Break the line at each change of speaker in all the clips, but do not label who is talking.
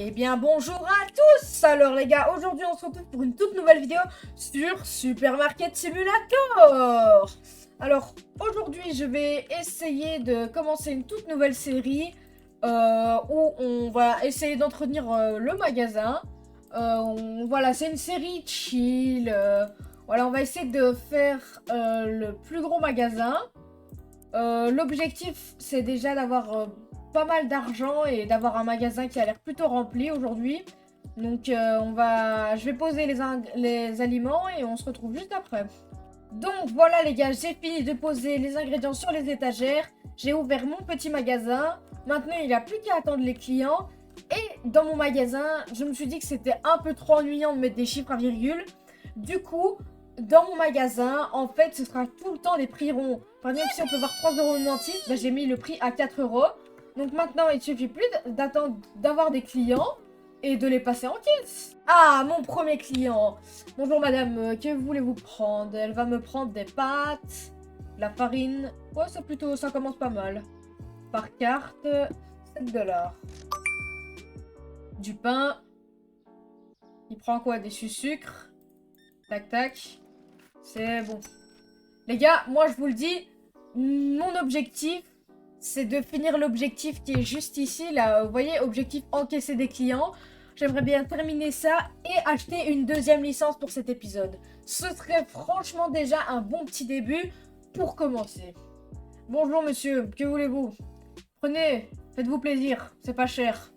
Eh bien bonjour à tous. Alors les gars, aujourd'hui on se retrouve pour une toute nouvelle vidéo sur Supermarket Simulator. Alors aujourd'hui je vais essayer de commencer une toute nouvelle série où on va essayer d'entretenir le magasin. Voilà, c'est une série chill. Voilà, on va essayer de faire le plus gros magasin. L'objectif c'est déjà d'avoir pas mal d'argent et d'avoir un magasin qui a l'air plutôt rempli aujourd'hui. Donc je vais poser les aliments et on se retrouve juste après. Donc voilà les gars, j'ai fini de poser les ingrédients sur les étagères. J'ai ouvert mon petit magasin. Maintenant il n'y a plus qu'à attendre les clients. Et dans mon magasin, je me suis dit que c'était un peu trop ennuyant de mettre des chiffres à virgule. Du coup, dans mon magasin, en fait, ce sera tout le temps des prix ronds. Par exemple, si on peut voir 3,96 €, j'ai mis le prix à 4 €. Donc maintenant, il suffit plus d'attendre d'avoir des clients et de les passer en caisse. Ah, mon premier client. Bonjour madame, que voulez-vous prendre? Elle va me prendre des pâtes, la farine. Ouais, ça commence pas mal. Par carte, 7 $. Du pain. Il prend quoi? Des sucres. Tac, tac. C'est bon. Les gars, moi je vous le dis, mon objectif, c'est de finir l'objectif qui est juste ici, là, vous voyez, objectif encaisser des clients. J'aimerais bien terminer ça et acheter une deuxième licence pour cet épisode. Ce serait franchement déjà un bon petit début pour commencer. Bonjour monsieur, que voulez-vous? Prenez, faites-vous plaisir, c'est pas cher.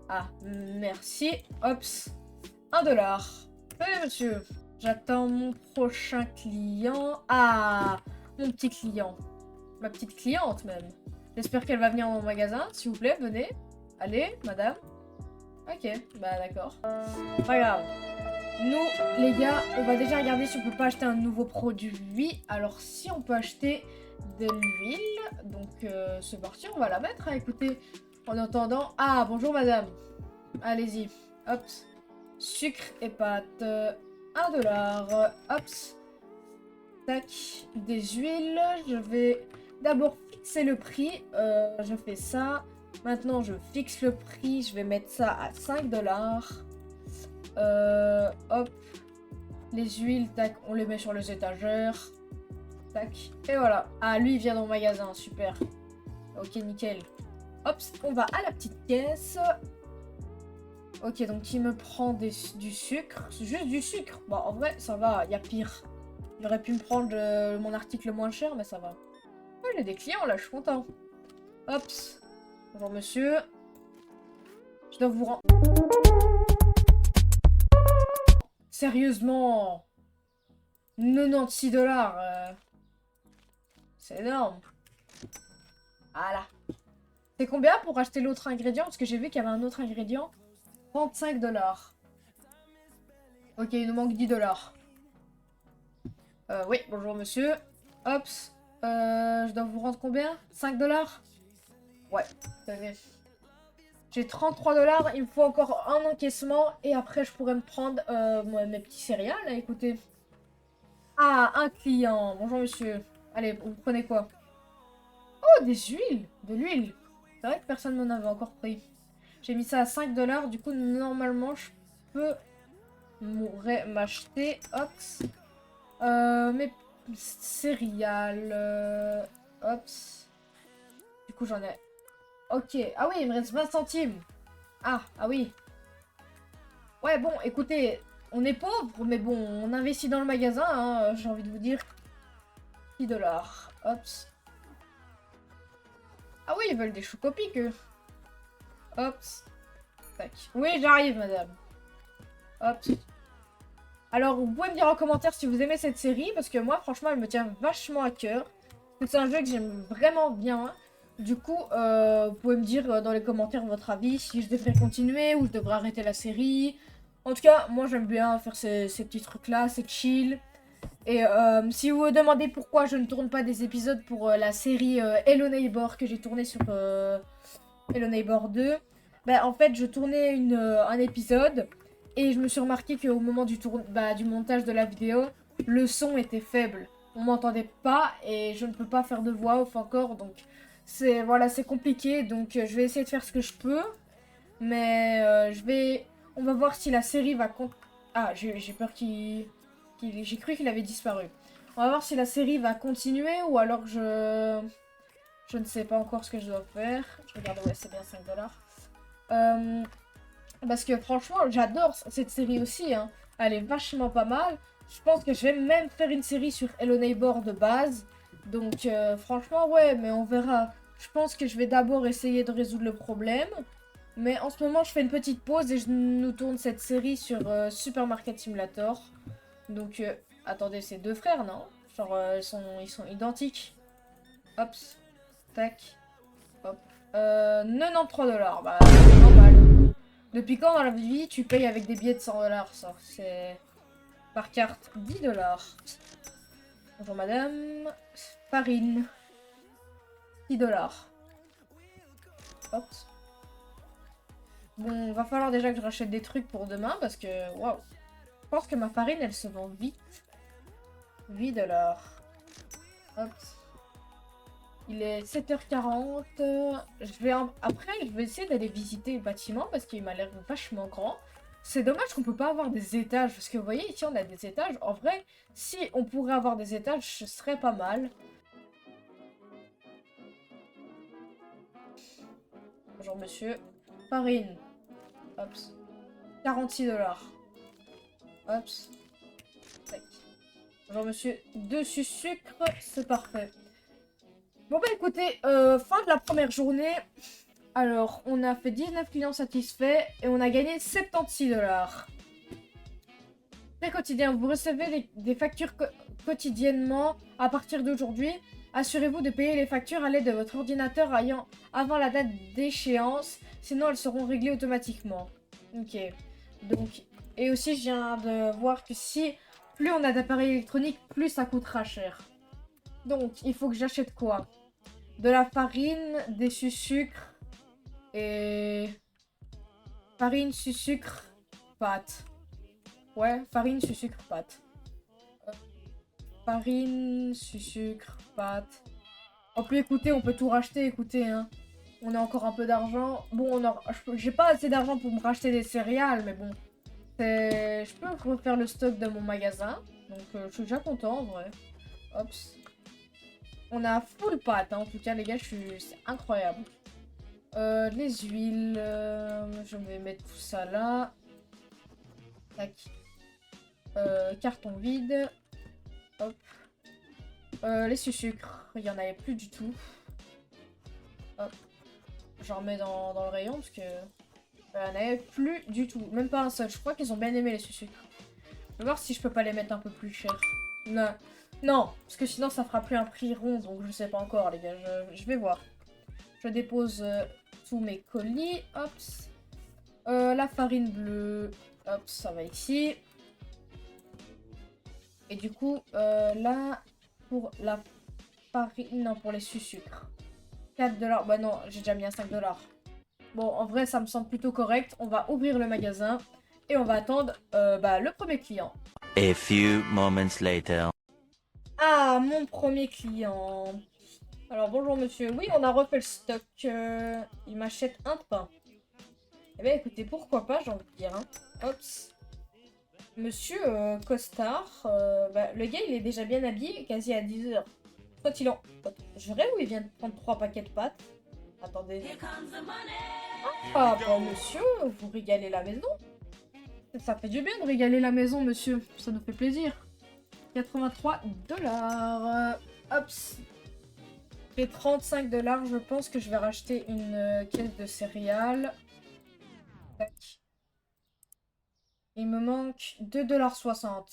Ah, merci, hops, 1 $. Venez monsieur. J'attends mon prochain client. Ah, mon petit client. Ma petite cliente même. J'espère qu'elle va venir dans mon magasin. S'il vous plaît, venez. Allez, madame. Ok, bah d'accord. Pas grave. Nous, les gars, on va déjà regarder si on peut pas acheter un nouveau produit. Alors, si on peut acheter de l'huile. Donc, c'est parti, on va la mettre. Hein, écoutez, en attendant... Ah, bonjour madame. Allez-y. Hop. Sucre et pâtes. 1 $. Hop. Tac. Des huiles. Je vais d'abord fixer le prix. Je fais ça. Maintenant, je fixe le prix. Je vais mettre ça à 5 $. Hop. Les huiles, tac. On les met sur les étagères. Tac. Et voilà. Ah, lui, il vient dans le magasin. Super. Ok, nickel. Hop. On va à la petite caisse. Ok, donc il me prend du sucre. C'est juste du sucre. Bon, en vrai, ça va, il y a pire. Il aurait pu me prendre mon article moins cher, mais ça va. Oh, il y a des clients là, je suis content. Hop. Bonjour monsieur. Je dois vous rendre... Sérieusement 96 $. C'est énorme. Voilà. C'est combien pour acheter l'autre ingrédient? Parce que j'ai vu qu'il y avait un autre ingrédient. 35 $. Ok, il nous manque 10 $. Oui, bonjour monsieur. Hops. Je dois vous rendre combien? 5 $? Ouais, tenez. J'ai 33 $. Il me faut encore un encaissement. Et après, je pourrais me prendre mes petits céréales. Là, écoutez. Ah, un client. Bonjour monsieur. Allez, vous prenez quoi? Oh, des huiles. De l'huile. C'est vrai que personne m'en avait encore pris. J'ai mis ça à 5 $. Du coup, normalement, je peux m'acheter. Hops. Mes céréales. Hops. Du coup, j'en ai... Ok. Ah oui, il me reste 20 centimes. Ah oui. Ouais, bon, écoutez, on est pauvre, mais bon, on investit dans le magasin, hein, j'ai envie de vous dire. 10 $. Hops. Ah oui, ils veulent des choucopiques, eux. Hops. Tac. Oui, j'arrive, madame. Hops. Alors, vous pouvez me dire en commentaire si vous aimez cette série, parce que moi, franchement, elle me tient vachement à cœur. C'est un jeu que j'aime vraiment bien. Du coup, vous pouvez me dire dans les commentaires votre avis, si je devrais continuer ou je devrais arrêter la série. En tout cas, moi, j'aime bien faire ces petits trucs-là, c'est chill. Et si vous vous demandez pourquoi je ne tourne pas des épisodes pour la série Hello Neighbor que j'ai tourné sur Hello Neighbor 2, bah, en fait, je tournais un épisode... Et je me suis remarqué qu'au moment du montage de la vidéo, le son était faible. On m'entendait pas et je ne peux pas faire de voix off encore. Donc, c'est compliqué. Donc, je vais essayer de faire ce que je peux. Mais on va voir si la série va... Ah, j'ai peur j'ai cru qu'il avait disparu. On va voir si la série va continuer ou alors je ne sais pas encore ce que je dois faire. Je regarde, ouais, c'est bien 5 $. Parce que franchement, j'adore cette série aussi, hein. Elle est vachement pas mal. Je pense que je vais même faire une série sur Hello Neighbor de base. Donc franchement, ouais, mais on verra. Je pense que je vais d'abord essayer de résoudre le problème. Mais en ce moment, je fais une petite pause et je nous tourne cette série sur Supermarket Simulator. Donc, attendez, c'est deux frères, non? Genre, ils sont identiques. Hop, tac, hop. 93 $. Bah, c'est normal. Depuis quand dans la vie tu payes avec des billets de 100 $, ça? C'est par carte 10 $. Bonjour madame. Farine. 10 $. Hop. Bon, va falloir déjà que je rachète des trucs pour demain parce que, waouh. Je pense que ma farine, elle se vend vite. 8 $. Hop. Il est 7h40. Après, je vais essayer d'aller visiter le bâtiment parce qu'il m'a l'air vachement grand. C'est dommage qu'on peut pas avoir des étages. Parce que vous voyez, ici, on a des étages. En vrai, si on pourrait avoir des étages, ce serait pas mal. Bonjour, monsieur. Farine. Hop. 46 $. Hop. Tac. Bonjour, monsieur. Dessus sucre, c'est parfait. Bon, bah écoutez, fin de la première journée. Alors, on a fait 19 clients satisfaits et on a gagné 76 $. Très quotidien, vous recevez des factures quotidiennement à partir d'aujourd'hui. Assurez-vous de payer les factures à l'aide de votre ordinateur avant la date d'échéance, sinon elles seront réglées automatiquement. Ok. Donc, et aussi je viens de voir que si plus on a d'appareils électroniques, plus ça coûtera cher. Donc, il faut que j'achète quoi? De la farine, des sucres et... Farine, sucre, pâte. Ouais, farine, sucre, pâte. Farine, sucre, pâte. On peut écouter, on peut tout racheter, écoutez, hein. On a encore un peu d'argent. Bon, j'ai pas assez d'argent pour me racheter des céréales, mais bon. Je peux refaire le stock de mon magasin. Donc, je suis déjà content, en vrai. Hop. On a full pâte, hein. En tout cas, les gars, c'est incroyable. Les huiles, je vais mettre tout ça là. Tac. Carton vide. Hop. Les sucres, il y en avait plus du tout. Hop. J'en remets dans le rayon parce que il n'y en avait plus du tout. Même pas un seul. Je crois qu'ils ont bien aimé les sucres. Je vais voir si je peux pas les mettre un peu plus cher. Non. Non, parce que sinon ça fera plus un prix rond, donc je sais pas encore les gars. Je vais voir. Je dépose tous mes colis. Hop. La farine bleue. Hop, ça va ici. Et du coup, là, pour la farine... Non, pour les sucres. 4 $. Bah non, j'ai déjà mis un 5 $. Bon, en vrai, ça me semble plutôt correct. On va ouvrir le magasin. Et on va attendre le premier client.
A few moments later.
Ah, mon premier client. Alors, bonjour monsieur. Oui, on a refait le stock. Il m'achète un pain. Eh bien, écoutez, pourquoi pas, j'ai envie de dire. Hein. Hops. Monsieur Costard, le gars, il est déjà bien habillé, quasi à 10 h. Soit il en... Je rêve où il vient de prendre 3 paquets de pâtes. Attendez. Ah, bah monsieur, vous régalez la maison. Ça fait du bien de régaler la maison, monsieur. Ça nous fait plaisir. 83 $. Hops. Et 35 $, je pense que je vais racheter une caisse de céréales. Tac. Il me manque 2,60 $.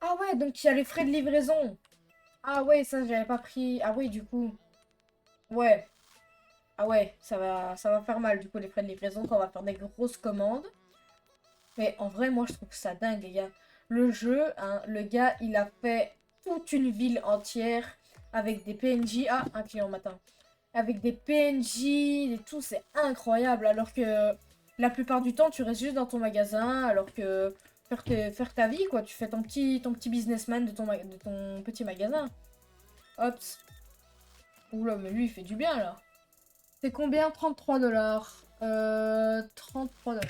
Ah ouais, donc il y a les frais de livraison. Ah ouais, ça j'avais pas pris. Ah oui, du coup. Ouais. Ah ouais, ça va faire mal du coup les frais de livraison quand on va faire des grosses commandes. Mais en vrai, moi je trouve ça dingue les gars. Le jeu, hein, le gars il a fait toute une ville entière avec des PNJ. Ah, un client matin. Avec des PNJ et tout, c'est incroyable. Alors que la plupart du temps tu restes juste dans ton magasin. Alors que faire ta vie quoi, tu fais ton petit businessman de ton petit magasin. Hop. Oula, mais lui il fait du bien là. C'est combien? 33 $. $33.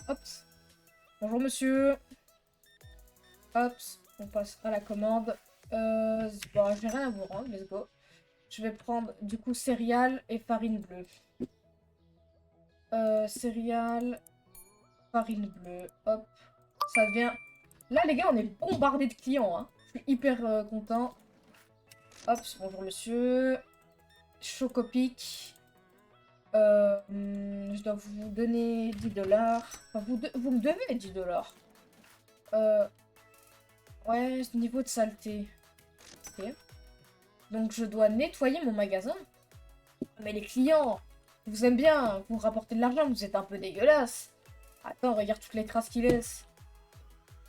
Hop. Bonjour monsieur. Hop. On passe à la commande. Bon, j'ai rien à vous rendre. Let's go. Je vais prendre du coup céréales et farine bleue. Céréales, farine bleue. Hop. Ça devient... Là les gars, on est bombardé de clients. Hein. Je suis hyper content. Hop. Bonjour monsieur. Chocopic. Je dois vous donner $10. Enfin, vous me devez $10. Ouais, ce niveau de saleté. Ok. Donc je dois nettoyer mon magasin. Mais les clients, vous aiment bien, vous rapportez de l'argent, vous êtes un peu dégueulasse. Attends, regarde toutes les traces qu'il laisse.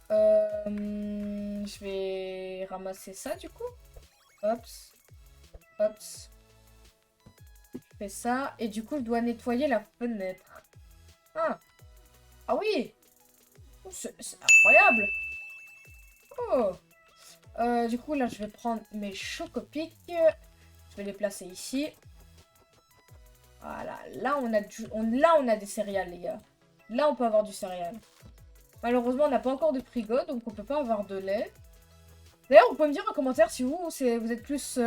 Je vais ramasser ça du coup. Hops. Hops. Je fais ça. Et du coup, je dois nettoyer la fenêtre. Ah. Ah oui. Oh, c'est incroyable. Oh. Du coup, là, je vais prendre mes chocopics. Je vais les placer ici. Voilà. Là, on a des céréales, les gars. Là, on peut avoir du céréal. Malheureusement, on n'a pas encore de frigo, donc on peut pas avoir de lait. D'ailleurs, vous pouvez me dire en commentaire si vous êtes plus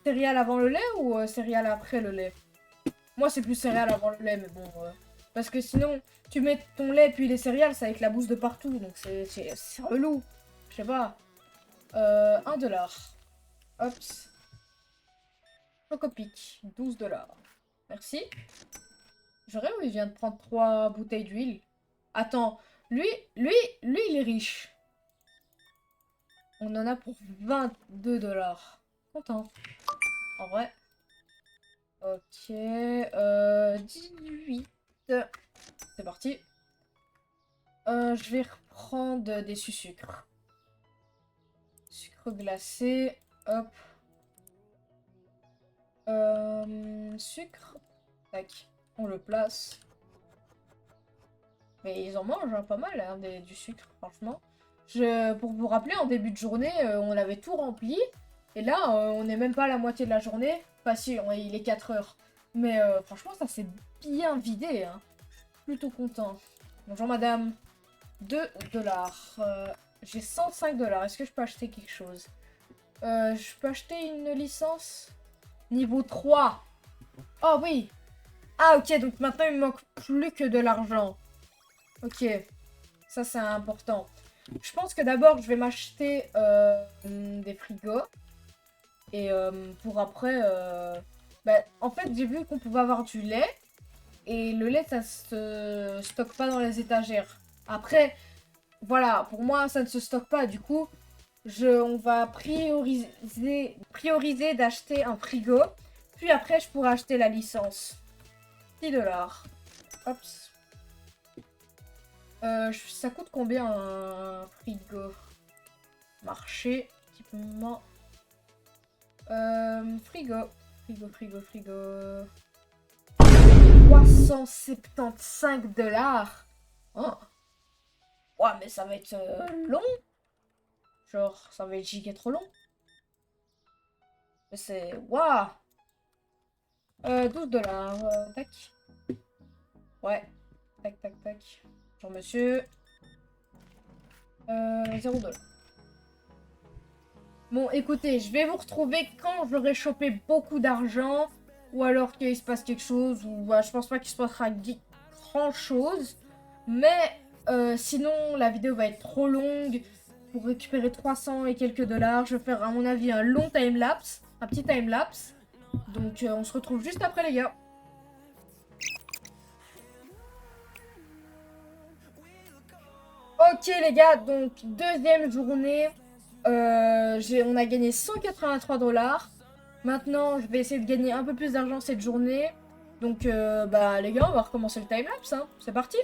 céréales avant le lait ou céréales après le lait. Moi, c'est plus céréales avant le lait, mais bon... parce que sinon, tu mets ton lait puis les céréales, ça éclabousse de partout, donc c'est relou. Je sais pas. $1. Hops. Chocopic, $12. Merci. J'aurais où il vient de prendre 3 bouteilles d'huile. Attends, lui, il est riche. On en a pour $22. Content. En vrai. Ok. 18. C'est parti. Je vais reprendre des sucres. Sucre glacé. Hop. Sucre. Tac. On le place. Mais ils en mangent hein, pas mal, hein, du sucre, franchement. Pour vous rappeler, en début de journée, on avait tout rempli. Et là, on n'est même pas à la moitié de la journée. Enfin si, il est 4 heures. Mais franchement, ça s'est bien vidé. Hein. Plutôt content. Bonjour madame. $2. J'ai $105. Est-ce que je peux acheter quelque chose? Je peux acheter une licence niveau 3. Oh oui. Ah ok, donc maintenant il me manque plus que de l'argent. Ok, ça c'est important. Je pense que d'abord je vais m'acheter des frigos. Et pour après... en fait j'ai vu qu'on pouvait avoir du lait. Et le lait ça se stocke pas dans les étagères. Après, voilà, pour moi ça ne se stocke pas. Du coup, on va prioriser d'acheter un frigo. Puis après je pourrai acheter la licence. $10. Hops. Ça coûte combien un frigo? Marché, typiquement. Frigo. Frigo. $375. Oh. Ouais, mais ça va être long. Genre, ça va être giga trop long. Mais c'est... Waouh. $12. Tac. Ouais. Tac. Bonjour monsieur. $0. Bon, écoutez, je vais vous retrouver quand j'aurai chopé beaucoup d'argent. Ou alors qu'il se passe quelque chose. Ou bah, je pense pas qu'il se passera grand chose. Mais sinon, la vidéo va être trop longue. Pour récupérer 300 et quelques dollars, je vais faire à mon avis un long time-lapse. Un petit time-lapse. Donc on se retrouve juste après les gars. Ok les gars, donc deuxième journée. On a gagné $183. Maintenant, je vais essayer de gagner un peu plus d'argent cette journée. Donc, les gars, on va recommencer le time-lapse. Hein. C'est parti.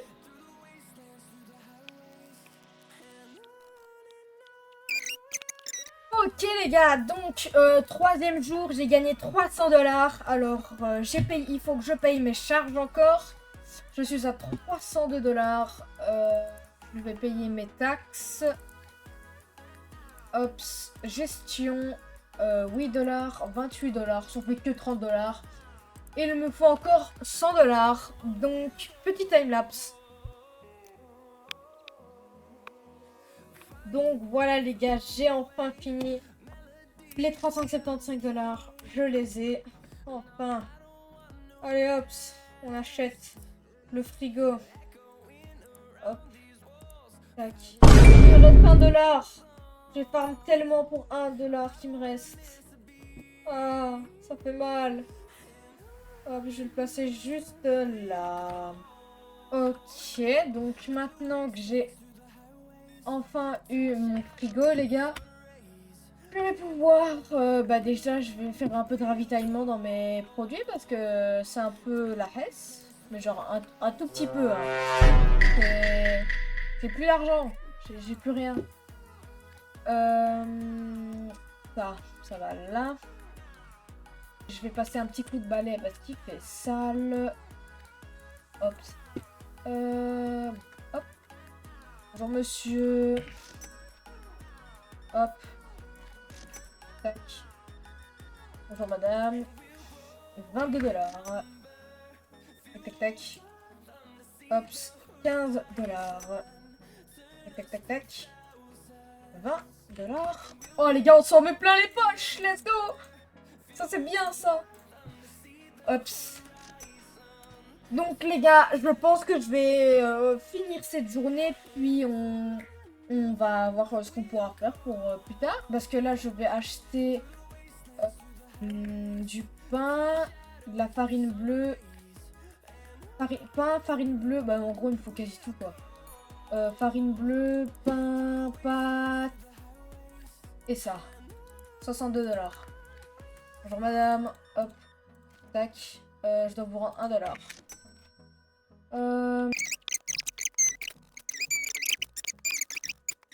Ok les gars, donc troisième jour, j'ai gagné $300. Alors, il faut que je paye mes charges encore. Je suis à $302. Je vais payer mes taxes. Ops, gestion, $8, $28, ça fait que $30. Et il me faut encore 100 $. Donc, petit timelapse. Donc voilà les gars, j'ai enfin fini les 375 $. Je les ai. Enfin. Allez hop, on achète le frigo. Hop. Tac. Il me reste 1 $. Je farm tellement pour 1 $ qui me reste. Ah, ça fait mal. Hop, je vais le placer juste là. Ok, donc maintenant que j'ai enfin eu mon frigo, les gars, je vais pouvoir... déjà, je vais faire un peu de ravitaillement dans mes produits parce que c'est un peu la hesse. Mais genre un tout petit peu. Hein. J'ai plus d'argent. J'ai plus rien. Ça va là. Je vais passer un petit coup de balai parce qu'il fait sale. Hop. Hop. Bonjour monsieur. Hop. Tac. Bonjour madame. 22 $. Tac tac tac. Hop. 15 $. Tac tac tac tac. 20 $. Oh les gars, on s'en met plein les poches. Let's go. Ça c'est bien ça. Hops. Donc les gars, je pense que je vais finir cette journée, puis on va voir ce qu'on pourra faire pour plus tard. Parce que là, je vais acheter du pain, de la farine bleue. Pain, farine bleue, bah en gros il me faut quasi tout quoi. Farine bleue, pain, pâte. Et ça. 62 $. Bonjour madame. Hop. Tac. Je dois vous rendre 1 $.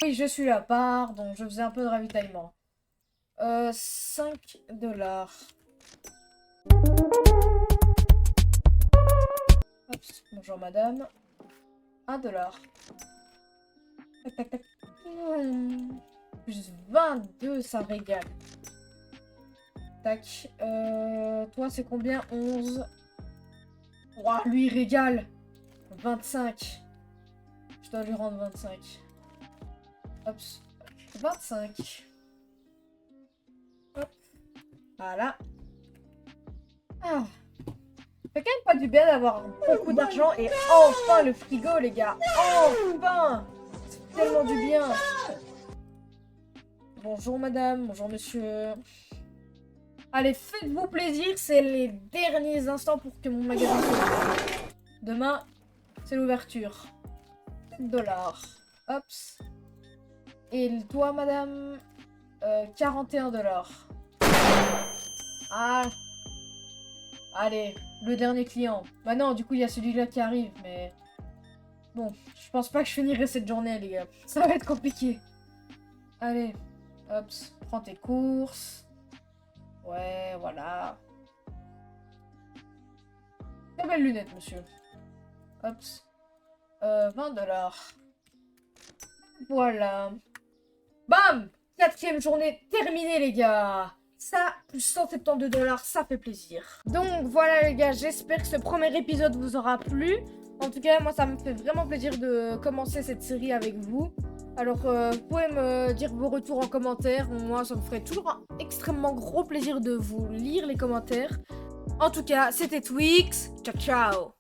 Oui, je suis là, pardon, je faisais un peu de ravitaillement. 5 $. Hop, bonjour madame. 1 $. Tac, tac, tac. Plus 22, ça régale. Tac. Toi, c'est combien? 11. Ouah, lui, il régale. 25. Je dois lui rendre 25. Hop. 25. Hop. Voilà. Ah. Ça fait quand même pas du bien d'avoir beaucoup d'argent et enfin le frigo, les gars. Enfin. C'est tellement du bien. Bonjour madame, bonjour monsieur. Allez, faites-vous plaisir, c'est les derniers instants pour que mon magasin s'ouvre. Demain, c'est l'ouverture. $. Hops. Et toi, madame, 41 $. Ah. Allez, le dernier client. Bah non, du coup, il y a celui-là qui arrive, mais... Bon, je pense pas que je finirai cette journée, les gars. Ça va être compliqué. Allez, hops, prends tes courses. Ouais, voilà. Très belle lunette, monsieur. Hops. 20 $. Voilà. Bam! 4e journée terminée, les gars. Ça, plus 172 $, ça fait plaisir. Donc voilà, les gars, j'espère que ce premier épisode vous aura plu. En tout cas, moi, ça me fait vraiment plaisir de commencer cette série avec vous. Alors, vous pouvez me dire vos retours en commentaire. Moi, ça me ferait toujours un extrêmement gros plaisir de vous lire les commentaires. En tout cas, c'était Twix. Ciao, ciao!